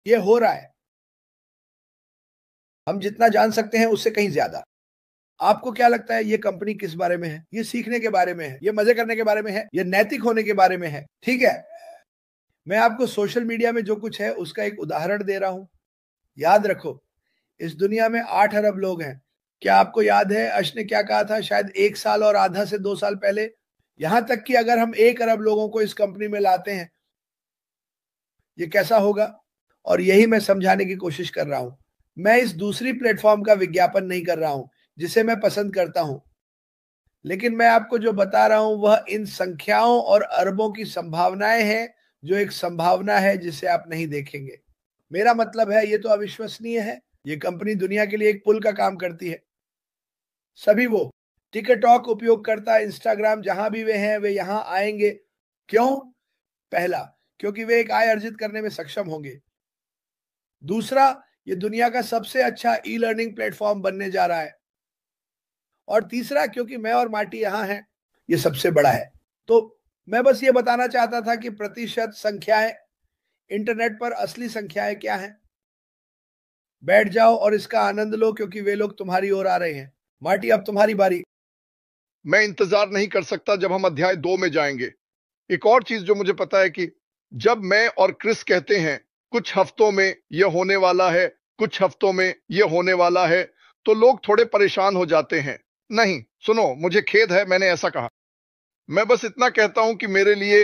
ये हो रहा है। हम जितना जान सकते हैं उससे कहीं ज्यादा। आपको क्या लगता है ये कंपनी किस बारे में है? ये सीखने के बारे में है, ये मजे करने के बारे में है, ये नैतिक होने के बारे में है। ठीक है, मैं आपको सोशल मीडिया में जो कुछ है उसका एक उदाहरण दे रहा हूं। याद रखो, इस दुनिया में 8 अरब लोग हैं। क्या आपको याद है अश ने क्या कहा था शायद 1 साल और आधा से 2 साल पहले? यहां तक कि अगर हम 1 अरब लोगों को इस कंपनी में लाते हैं, ये कैसा होगा? और यही मैं समझाने की कोशिश कर रहा हूं। मैं इस दूसरी प्लेटफॉर्म का विज्ञापन नहीं कर रहा हूं जिसे मैं पसंद करता हूं, लेकिन मैं आपको जो बता रहा हूं वह इन संख्याओं और अरबों की संभावनाएं हैं, जो एक संभावना है जिसे आप नहीं देखेंगे। मेरा मतलब है ये तो अविश्वसनीय है। ये कंपनी दुनिया के लिए एक पुल का काम करती है। सभी वो टिकटॉक उपयोगकर्ता, इंस्टाग्राम, जहां भी वे हैं वे यहां आएंगे। क्यों? पहला, क्योंकि वे एक आय अर्जित करने में सक्षम होंगे। दूसरा, ये दुनिया का सबसे अच्छा ई लर्निंग प्लेटफॉर्म बनने जा रहा है। और तीसरा, क्योंकि मैं और मार्टी यहां हैं, ये सबसे बड़ा है। तो मैं बस ये बताना चाहता था कि प्रतिशत संख्याएं, इंटरनेट पर असली संख्याएं क्या हैं। बैठ जाओ और इसका आनंद लो, क्योंकि वे लोग तुम्हारी ओर आ रहे हैं। मार्टी, अब तुम्हारी बारी। मैं इंतजार नहीं कर सकता जब हम अध्याय 2 में जाएंगे। एक और चीज जो मुझे पता है कि जब मैं और क्रिस कहते हैं कुछ हफ्तों में यह होने वाला है, कुछ हफ्तों में यह होने वाला है, तो लोग थोड़े परेशान हो जाते हैं। नहीं, सुनो, मुझे खेद है मैंने ऐसा कहा। मैं बस इतना कहता हूं कि मेरे लिए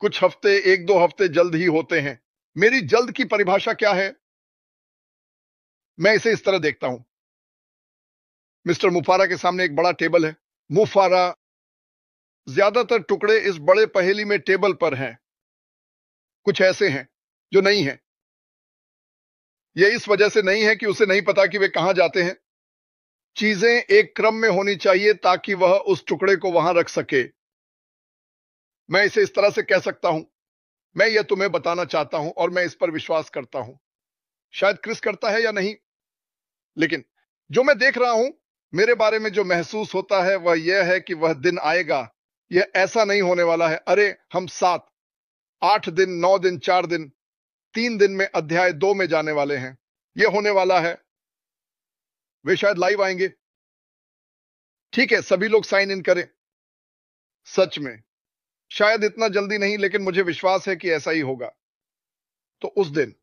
कुछ हफ्ते, 1-2 हफ्ते जल्द ही होते हैं। मेरी जल्द की परिभाषा क्या है? मैं इसे इस तरह देखता हूं। मिस्टर मुफारा के सामने एक बड़ा टेबल है। मुफारा, ज्यादातर टुकड़े इस बड़े पहेली में टेबल पर हैं। कुछ ऐसे हैं जो नहीं हैं। यह इस वजह से नहीं है कि उसे नहीं पता कि वे कहां जाते हैं। चीजें एक क्रम में होनी चाहिए ताकि वह उस टुकड़े को वहां रख सके। मैं इसे इस तरह से कह सकता हूं, मैं यह तुम्हें बताना चाहता हूं और मैं इस पर विश्वास करता हूं। शायद क्रिस करता है या नहीं, लेकिन जो मैं देख रहा हूं, मेरे बारे में जो महसूस होता है वह यह है कि वह दिन आएगा। यह ऐसा नहीं होने वाला है, अरे हम 7, 8 दिन, 9 दिन, 4 दिन, 3 दिन में अध्याय 2 में जाने वाले हैं। यह होने वाला है। वे शायद लाइव आएंगे। ठीक है, सभी लोग साइन इन करें। सच में शायद इतना जल्दी नहीं, लेकिन मुझे विश्वास है कि ऐसा ही होगा। तो उस दिन,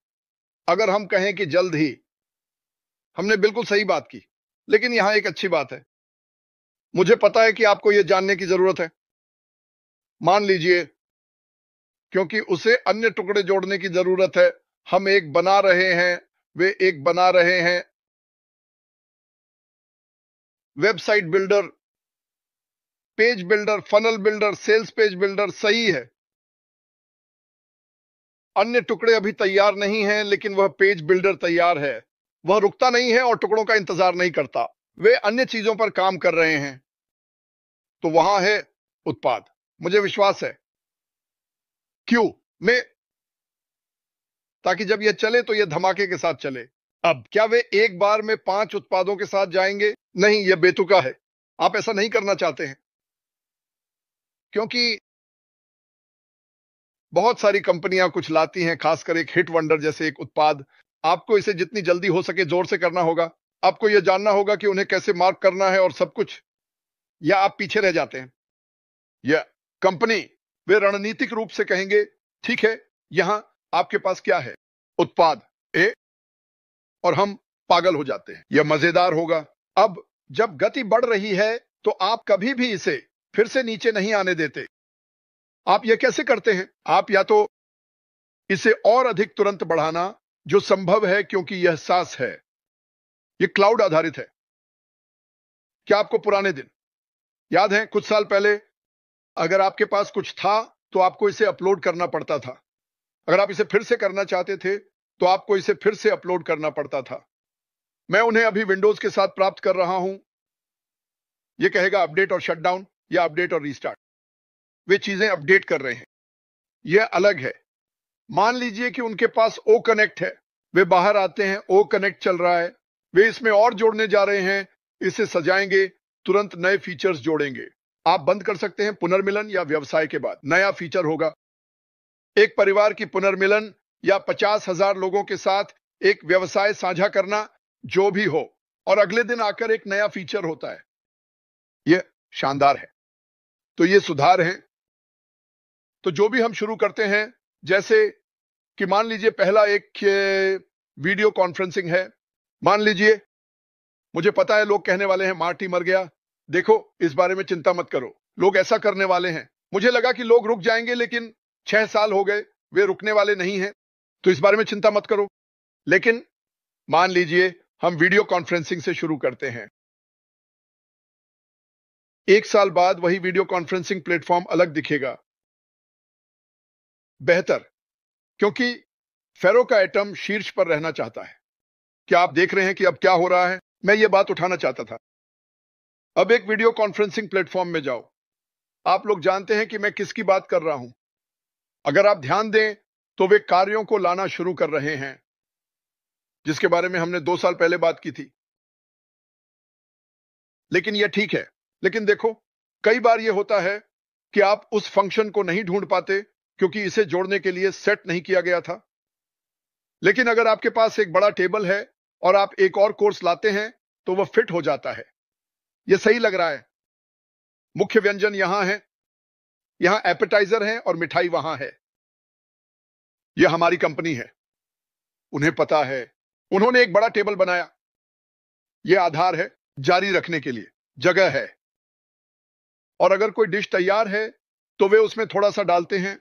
अगर हम कहें कि जल्द ही, हमने बिल्कुल सही बात की। लेकिन यहां एक अच्छी बात है। मुझे पता है कि आपको यह जानने की जरूरत है। मान लीजिए, क्योंकि उसे अन्य टुकड़े जोड़ने की जरूरत है। हम एक बना रहे हैं, वे एक बना रहे हैं। Website builder, page builder, funnel builder, sales page builder, सही है। अन्य टुकड़े अभी तैयार नहीं हैं, लेकिन वह पेज बिल्डर तैयार है। वह रुकता नहीं है और टुकड़ों का इंतजार नहीं करता। वे अन्य चीजों पर काम कर रहे हैं। तो वहां है उत्पाद। मुझे विश्वास है। क्यों? मैं, ताकि जब यह चले तो यह धमाके के साथ चले। अब क्या वे एक बार में 5 उत्पादों के साथ जाएंगे? नहीं, यह बेतुका है। आप ऐसा नहीं करना चाहते हैं, क्योंकि बहुत सारी कंपनियां कुछ लाती हैं, खासकर एक हिट वंडर जैसे एक उत्पाद। आपको इसे जितनी जल्दी हो सके जोर से करना होगा। आपको यह जानना होगा कि उन्हें कैसे मार्क करना है और सब कुछ, या आप पीछे रह जाते हैं। यह कंपनी, वे रणनीतिक रूप से कहेंगे, ठीक है, यहां आपके पास क्या है? उत्पाद ए। और हम पागल हो जाते हैं। यह मजेदार होगा। अब जब गति बढ़ रही है तो आप कभी भी इसे फिर से नीचे नहीं आने देते। आप यह कैसे करते हैं? आप या तो इसे और अधिक तुरंत बढ़ाना, जो संभव है क्योंकि यह सास है। यह क्लाउड आधारित है। क्या आपको पुराने दिन याद हैं? कुछ साल पहले अगर आपके पास कुछ था तो आपको इसे अपलोड करना पड़ता था। अगर आप इसे फिर से करना चाहते थे तो आपको इसे फिर से अपलोड करना पड़ता था। मैं उन्हें अभी विंडोज के साथ प्राप्त कर रहा हूं। यह कहेगा अपडेट और शटडाउन या अपडेट और रीस्टार्ट। वे चीजें अपडेट कर रहे हैं। यह अलग है। मान लीजिए कि उनके पास ओ कनेक्ट है। वे बाहर आते हैं, ओ कनेक्ट चल रहा है। वे इसमें और जोड़ने जा रहे हैं, इसे सजाएंगे, तुरंत नए फीचर्स जोड़ेंगे। आप बंद कर सकते हैं पुनर्मिलन या व्यवसाय के बाद नया फीचर होगा। एक परिवार की पुनर्मिलन या 50,000 लोगों के साथ एक व्यवसाय साझा करना, जो भी हो, और अगले दिन आकर एक नया फीचर होता है। यह शानदार है। तो ये सुधार हैं। तो जो भी हम शुरू करते हैं, जैसे कि मान लीजिए पहला एक वीडियो कॉन्फ्रेंसिंग है। मान लीजिए, मुझे पता है लोग कहने वाले हैं मार्टी मर गया। देखो, इस बारे में चिंता मत करो, लोग ऐसा करने वाले हैं। मुझे लगा कि लोग रुक जाएंगे, लेकिन 6 साल हो गए, वे रुकने वाले नहीं हैं। तो इस बारे में चिंता मत करो। लेकिन मान लीजिए हम वीडियो कॉन्फ्रेंसिंग से शुरू करते हैं। 1 साल बाद वही वीडियो कॉन्फ्रेंसिंग प्लेटफॉर्म अलग दिखेगा। बेहतर, क्योंकि फेरो का एटम शीर्ष पर रहना चाहता है। क्या आप देख रहे हैं कि अब क्या हो रहा है? मैं ये बात उठाना चाहता था। अब एक वीडियो कॉन्फ्रेंसिंग प्लेटफॉर्म में जाओ। आप लोग जानते हैं कि मैं किसकी बात कर रहा हूं। अगर आप ध्यान दें तो वे कार्यों को लाना शुरू कर रहे हैं, जिसके बारे में हमने 2 साल पहले बात की थी। लेकिन यह ठीक है। लेकिन देखो, कई बार यह होता है कि आप उस फंक्शन को नहीं ढूंढ पाते क्योंकि इसे जोड़ने के लिए सेट नहीं किया गया था। लेकिन अगर आपके पास एक बड़ा टेबल है और आप एक और कोर्स लाते हैं तो वह फिट हो जाता है। यह सही लग रहा है। मुख्य व्यंजन यहां है, यहां एपेटाइजर है और मिठाई वहां है। यह हमारी कंपनी है। उन्हें पता है। उन्होंने एक बड़ा टेबल बनाया। यह आधार है, जारी रखने के लिए जगह है। और अगर कोई डिश तैयार है तो वे उसमें थोड़ा सा डालते हैं।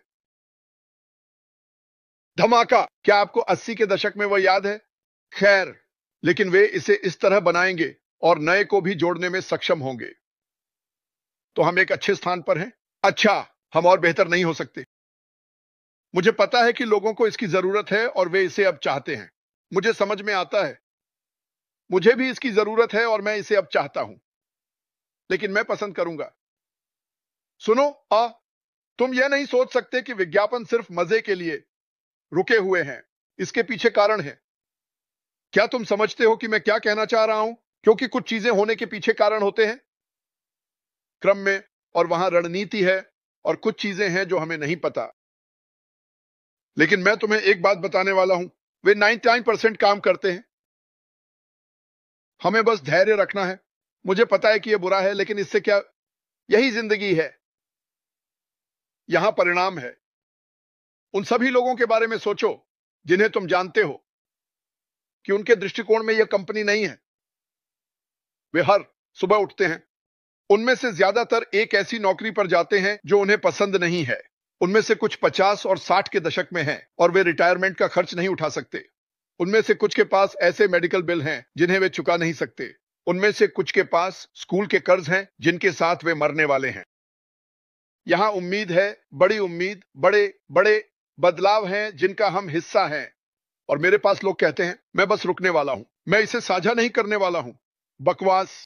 धमाका! क्या आपको 80 के दशक में वह याद है? खैर, लेकिन वे इसे इस तरह बनाएंगे और नए को भी जोड़ने में सक्षम होंगे। तो हम एक अच्छे स्थान पर हैं। अच्छा, हम और बेहतर नहीं हो सकते। मुझे पता है कि लोगों को इसकी जरूरत है और वे इसे अब चाहते हैं। मुझे समझ में आता है। मुझे भी इसकी जरूरत है और मैं इसे अब चाहता हूं। लेकिन मैं पसंद करूंगा। सुनो, तुम यह नहीं सोच सकते कि विज्ञापन सिर्फ मजे के लिए रुके हुए हैं। इसके पीछे कारण है। क्या तुम समझते हो कि मैं क्या कहना चाह रहा हूं? क्योंकि कुछ चीजें होने के पीछे कारण होते हैं, क्रम में, और वहां रणनीति है, और कुछ चीजें हैं जो हमें नहीं पता। लेकिन मैं तुम्हें एक बात बताने वाला हूं, वे 99% काम करते हैं। हमें बस धैर्य रखना है। मुझे पता है कि यह बुरा है, लेकिन इससे क्या, यही जिंदगी है। यहां परिणाम है। उन सभी लोगों के बारे में सोचो जिन्हें तुम जानते हो कि उनके दृष्टिकोण में यह कंपनी नहीं है। वे हर सुबह उठते हैं। उनमें से ज्यादातर एक ऐसी नौकरी पर जाते हैं जो उन्हें पसंद नहीं है। उनमें से कुछ 50 और 60 के दशक में हैं और वे रिटायरमेंट का खर्च नहीं उठा सकते। उनमें से कुछ के पास ऐसे मेडिकल बिल हैं जिन्हें वे चुका नहीं सकते। उनमें से कुछ के पास स्कूल के कर्ज हैं जिनके साथ वे मरने वाले हैं। यहां उम्मीद है, बड़ी उम्मीद, बड़े बड़े बदलाव हैं जिनका हम हिस्सा हैं। और मेरे पास लोग कहते हैं, मैं बस रुकने वाला हूं, मैं इसे साझा नहीं करने वाला हूं। बकवास।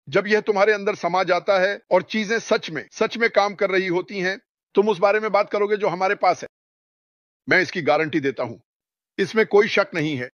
जब यह तुम्हारे अंदर समा जाता है और चीजें सच में काम कर रही होती हैं, तुम उस बारे में बात करोगे जो हमारे पास है। मैं इसकी गारंटी देता हूं, इसमें कोई शक नहीं है।